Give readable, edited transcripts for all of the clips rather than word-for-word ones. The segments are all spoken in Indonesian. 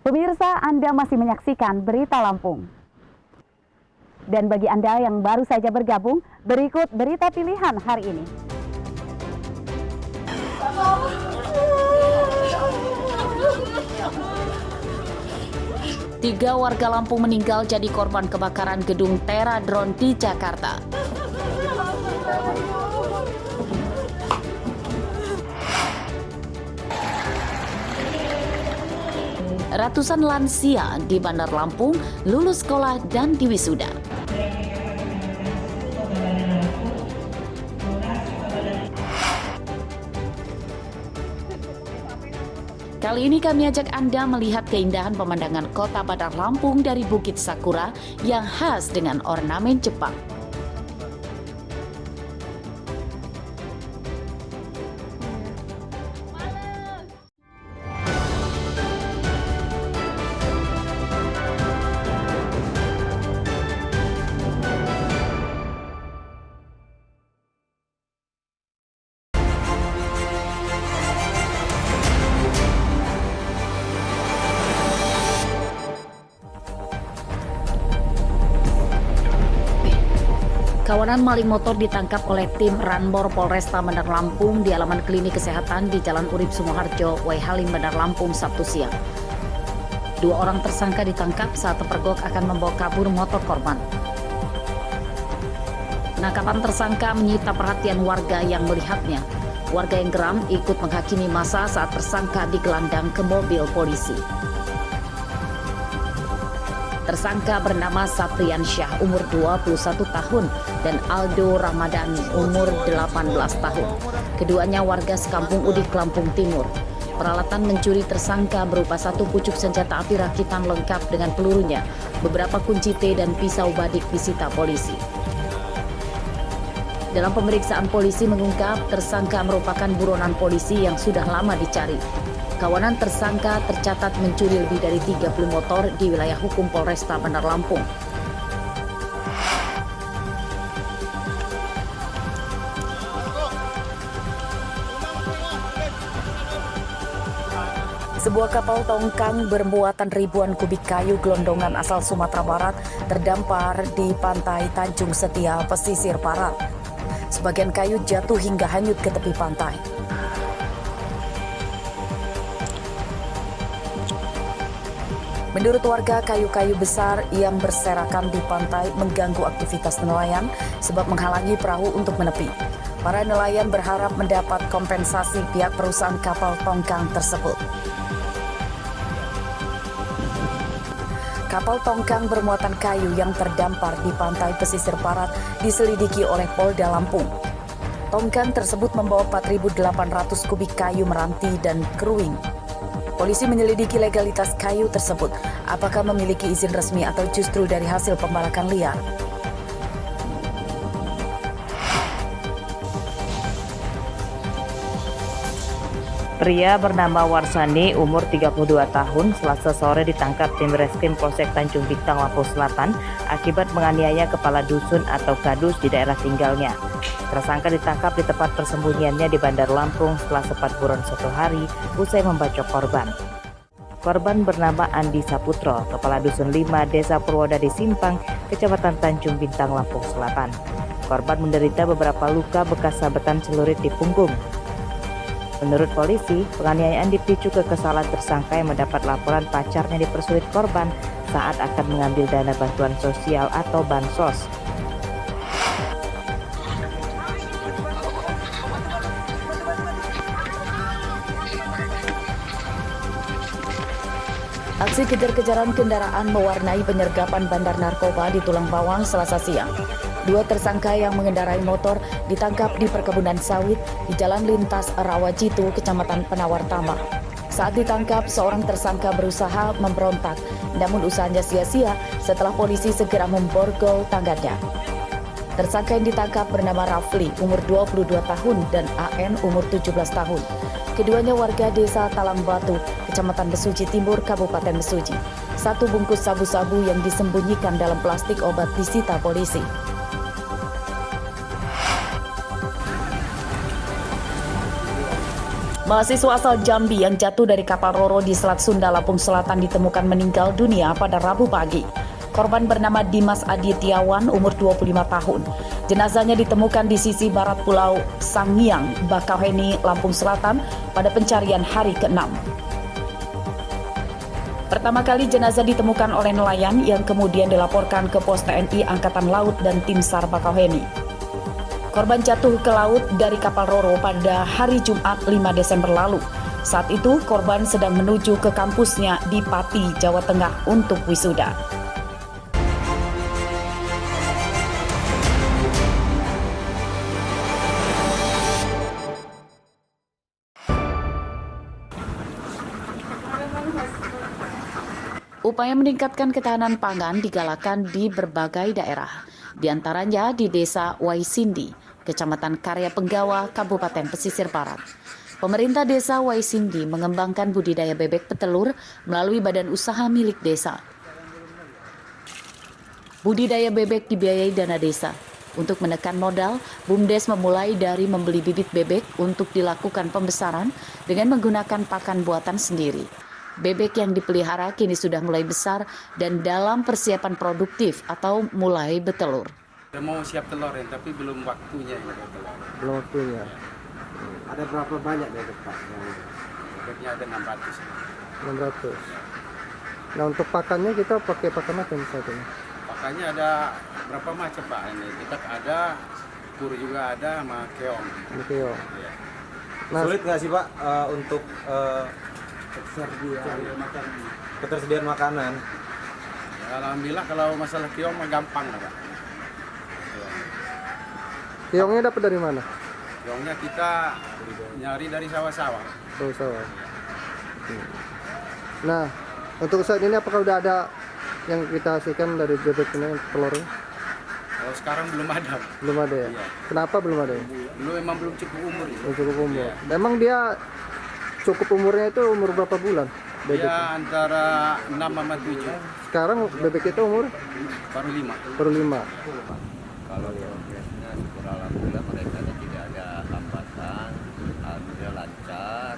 Pemirsa, Anda masih menyaksikan Berita Lampung. Dan bagi Anda yang baru saja bergabung, berikut berita pilihan hari ini. Tiga warga Lampung meninggal jadi korban kebakaran gedung Tera Drone di Jakarta. Ratusan lansia di Bandar Lampung lulus sekolah dan diwisuda. Kali ini kami ajak Anda melihat keindahan pemandangan kota Bandar Lampung dari Bukit Sakura yang khas dengan ornamen Jepang. Kawanan maling motor ditangkap oleh tim Ranmor Polresta Bandar Lampung di halaman klinik kesehatan di Jalan Urip Sumoharjo, Waihaling, Bandar Lampung, Sabtu siang. Dua orang tersangka ditangkap saat terpergok akan membawa kabur motor korban. Penangkapan tersangka menyita perhatian warga yang melihatnya. Warga yang geram ikut menghakimi massa saat tersangka digelandang ke mobil polisi. Tersangka bernama Saprian Syah, umur 21 tahun, dan Aldo Ramadhani, umur 18 tahun. Keduanya warga sekampung Udik, Lampung Timur. Peralatan mencuri tersangka berupa satu pucuk senjata api rakitan lengkap dengan pelurunya, beberapa kunci T dan pisau badik disita polisi. Dalam pemeriksaan, polisi mengungkap tersangka merupakan buronan polisi yang sudah lama dicari. Kawanan tersangka tercatat mencuri lebih dari 30 motor di wilayah hukum Polresta Bandar Lampung. Sebuah kapal tongkang bermuatan ribuan kubik kayu gelondongan asal Sumatera Barat terdampar di pantai Tanjung Setia, pesisir barat. Sebagian kayu jatuh hingga hanyut ke tepi pantai. Menurut warga, kayu-kayu besar yang berserakan di pantai mengganggu aktivitas nelayan sebab menghalangi perahu untuk menepi. Para nelayan berharap mendapat kompensasi pihak perusahaan kapal tongkang tersebut. Kapal tongkang bermuatan kayu yang terdampar di pantai pesisir barat diselidiki oleh Polda Lampung. Tongkang tersebut membawa 4.800 kubik kayu meranti dan keruing. Polisi menyelidiki legalitas kayu tersebut, apakah memiliki izin resmi atau justru dari hasil pembalakan liar. Pria bernama Warsani, umur 32 tahun, Selasa sore ditangkap tim Reskrim Polsek Tanjung Bintang, Lampung Selatan akibat menganiaya kepala dusun atau kadus di daerah tinggalnya. Tersangka ditangkap di tempat persembunyiannya di Bandar Lampung setelah sempat buron 1 hari usai membacok korban. Korban bernama Andi Saputro, kepala dusun 5 Desa Purwodadi Simpang, Kecamatan Tanjung Bintang, Lampung Selatan. Korban menderita beberapa luka bekas sabetan celurit di punggung. Menurut polisi, penganiayaan dipicu kekesalan tersangka yang mendapat laporan pacarnya dipersulit korban saat akan mengambil dana bantuan sosial atau bansos. Aksi kejar-kejaran kendaraan mewarnai penyergapan bandar narkoba di Tulang Bawang Selasa siang. Dua tersangka yang mengendarai motor ditangkap di perkebunan sawit di Jalan Lintas Rawajitu, Kecamatan Penawar Tama. Saat ditangkap, seorang tersangka berusaha memberontak, namun usahanya sia-sia setelah polisi segera memborgol tangannya. Tersangka yang ditangkap bernama Rafli, umur 22 tahun, dan AN, umur 17 tahun. Keduanya warga desa Talang Batu, Kecamatan Mesuji Timur, Kabupaten Mesuji. Satu bungkus sabu-sabu yang disembunyikan dalam plastik obat disita polisi. Mahasiswa asal Jambi yang jatuh dari kapal Roro di Selat Sunda, Lampung Selatan ditemukan meninggal dunia pada Rabu pagi. Korban bernama Dimas Adityawan, umur 25 tahun. Jenazahnya ditemukan di sisi barat Pulau Sangiang, Bakauheni, Lampung Selatan pada pencarian hari ke-6. Pertama kali jenazah ditemukan oleh nelayan yang kemudian dilaporkan ke Pos TNI Angkatan Laut dan Tim SAR Bakauheni. Korban jatuh ke laut dari kapal Roro pada hari Jumat 5 Desember lalu. Saat itu korban sedang menuju ke kampusnya di Pati, Jawa Tengah untuk wisuda. Upaya meningkatkan ketahanan pangan digalakan di berbagai daerah, di antaranya di Desa Waisindi, Kecamatan Karya Penggawa, Kabupaten Pesisir Barat. Pemerintah Desa Waisindi mengembangkan budidaya bebek petelur melalui badan usaha milik desa. Budidaya bebek dibiayai dana desa. Untuk menekan modal, BUMDes memulai dari membeli bibit bebek untuk dilakukan pembesaran dengan menggunakan pakan buatan sendiri. Bebek yang dipelihara kini sudah mulai besar dan dalam persiapan produktif atau mulai bertelur. Udah mau siap telur ya, tapi belum waktunya ini telur. Belum waktunya. Ada berapa banyak bebek Pak? Bebeknya ada 600. 600. Nah untuk pakannya kita pakai pakan apa misalnya? Pakannya ada berapa macam Pak ini? Kita ada kur juga ada sama keong. Oke. Ya. Nah, Sulit nggak sih Pak untuk ketersediaan makanan? Ya, alhamdulillah kalau masalah keong mah gampang lah Pak. keongnya dapat dari mana? Keongnya kita nyari dari sawah-sawah. Oh, sawah. Nah, untuk saat ini apakah udah ada yang kita hasilkan dari bebek ini telurnya? Kalau sekarang belum ada. Belum ada ya? Iya. Kenapa belum ada ya? Memang belum cukup umur ya. Oh, cukup umur. Iya. Memang dia cukup umurnya itu umur berapa bulan? Bebek. Ya antara 6 sama 7. Sekarang bebek itu umur Baru 5. baru 5. Kalau progresnya syukur alhamdulillah mereka tidak ada hambatan, alhamdulillah lancar.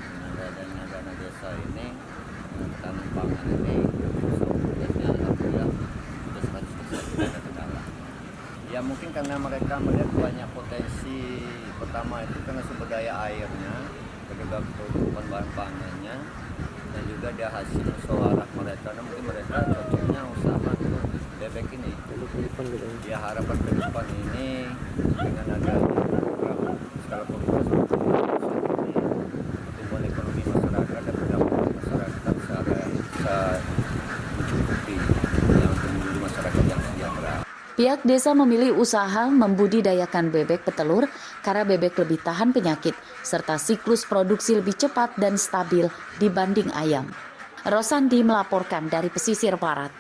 Dengan adanya dana desa ini, dengan ketahanan pangan ini, progresnya alhamdulillah sudah 100% tidak ada kendala. Ya mungkin karena mereka melihat banyak potensi, pertama itu karena sumber daya airnya, kedua kebutuhan bahan pangannya, dan juga dia hasil musyawarah mereka. Nah, mungkin mereka cocoknya usaha untuk bebek ini. Ya harapan ke depan ini dengan ada program skala prioritas pertumbuhan ekonomi masyarakat dan pendapatan masyarakat bisa mencukupi yang menjadi masyarakat yang sejahtera. Pihak desa memilih usaha membudidayakan bebek petelur karena bebek lebih tahan penyakit, serta siklus produksi lebih cepat dan stabil dibanding ayam. Rosandi melaporkan dari Pesisir Barat.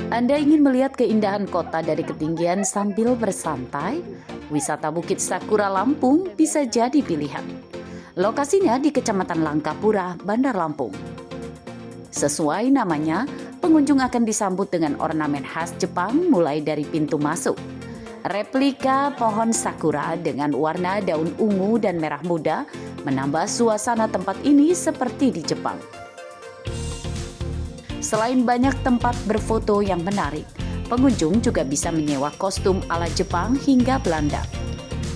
Anda ingin melihat keindahan kota dari ketinggian sambil bersantai? Wisata Bukit Sakura Lampung bisa jadi pilihan. Lokasinya di Kecamatan Langkapura, Bandar Lampung. Sesuai namanya, pengunjung akan disambut dengan ornamen khas Jepang mulai dari pintu masuk. Replika pohon sakura dengan warna daun ungu dan merah muda menambah suasana tempat ini seperti di Jepang. Selain banyak tempat berfoto yang menarik, pengunjung juga bisa menyewa kostum ala Jepang hingga Belanda.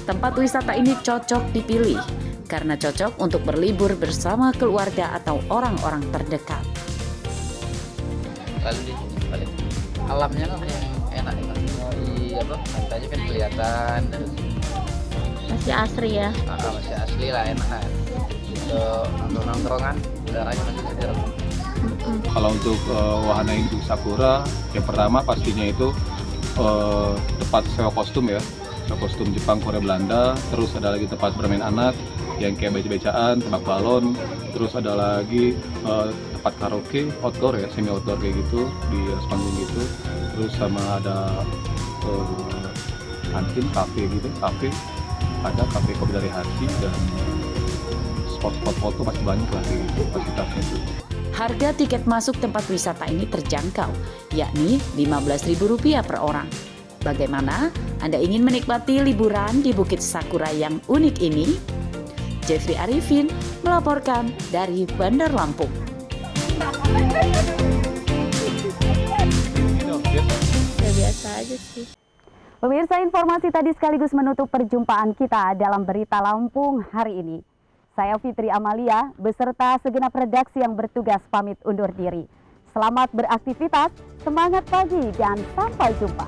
Tempat wisata ini cocok dipilih karena cocok untuk berlibur bersama keluarga atau orang-orang terdekat. Paling alamnya kan yang enak ya, pantainya kan kelihatan, masih asri ya. Masih asli lah, enak kan. Untuk nongkrongan udaranya masih segar. Kalau untuk wahana induk sakura, yang pertama pastinya itu tempat sewa kostum ya, sewa kostum Jepang, Korea, Belanda. Terus ada lagi tempat bermain anak yang kayak beca-becaan, tembak balon. Terus ada lagi tempat karaoke outdoor ya, semi outdoor kayak gitu di atas panggung gitu. Terus sama ada kantin, kafe gitu, ada kafe kopi dari hati dan spot-spot foto masih banyak lah kayak gitu fasilitasnya itu. Harga tiket masuk tempat wisata ini terjangkau, yakni Rp15.000 per orang. Bagaimana? Anda ingin menikmati liburan di Bukit Sakura yang unik ini? Jeffrey Arifin melaporkan dari Bandar Lampung. Ya biasa aja sih. Pemirsa, informasi tadi sekaligus menutup perjumpaan kita dalam Berita Lampung hari ini. Saya Fitri Amalia beserta segenap redaksi yang bertugas pamit undur diri. Selamat beraktivitas, semangat pagi dan sampai jumpa.